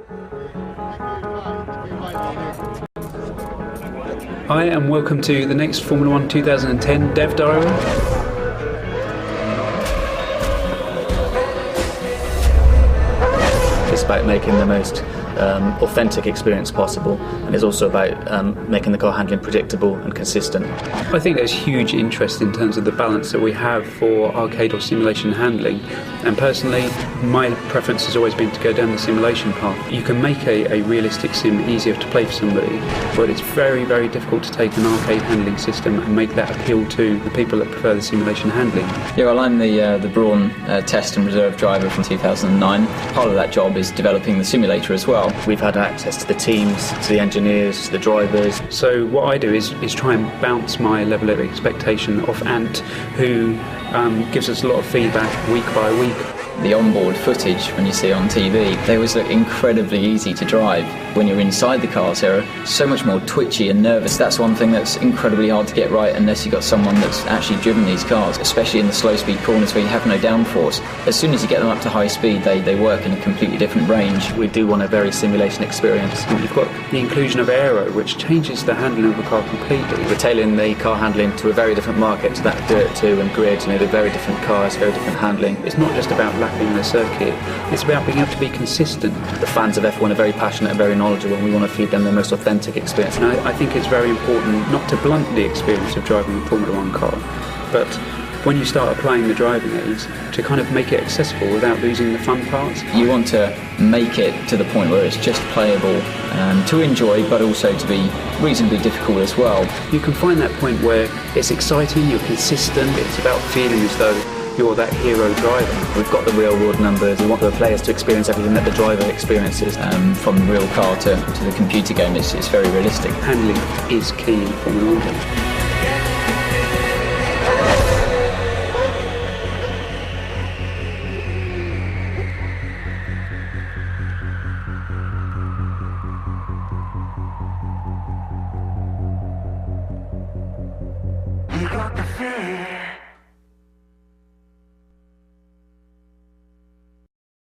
Hi and welcome to the next Formula 1 2010 Dev Diary. It's about making the most authentic experience possible, and it's also about making the car handling predictable and consistent. I think there's huge interest in terms of the balance that we have for arcade or simulation handling, and personally my preference has always been to go down the simulation path. You can make a realistic sim easier to play for somebody, but it's very, very difficult to take an arcade handling system and make that appeal to the people that prefer the simulation handling. Yeah, well, I'm the Brawn test and reserve driver from 2009. Part of that job is developing the simulator as well. We've had access to the teams, to the engineers, to the drivers. So what I do is try and bounce my level of expectation off Ant, who gives us a lot of feedback week by week. The onboard footage, when you see on TV, they always look incredibly easy to drive. When you're inside the cars, they're so much more twitchy and nervous. That's one thing that's incredibly hard to get right unless you've got someone that's actually driven these cars, especially in the slow speed corners where you have no downforce. As soon as you get them up to high speed, they work in a completely different range. We do want a very simulation experience. You've got the inclusion of aero, which changes the handling of the car completely. We're tailoring the car handling to a very different market, to that Dirt 2 and Grid. They're very different cars, very different handling. It's not just about lapping the circuit, it's about being able to be consistent. The fans of F1 are very passionate and very knowledgeable, and we want to feed them the most authentic experience. And I think it's very important not to blunt the experience of driving a Formula 1 car, but when you start applying the driving aids, to kind of make it accessible without losing the fun parts. You want to make it to the point where it's just playable to enjoy, but also to be reasonably difficult as well. You can find that point where it's exciting, you're consistent, it's about feeling as though you're that hero driver. We've got the real world numbers. We want the players to experience everything that the driver experiences. From the real car to the computer game, it's very realistic. Handling is key in Formula 1 games. You got the fear.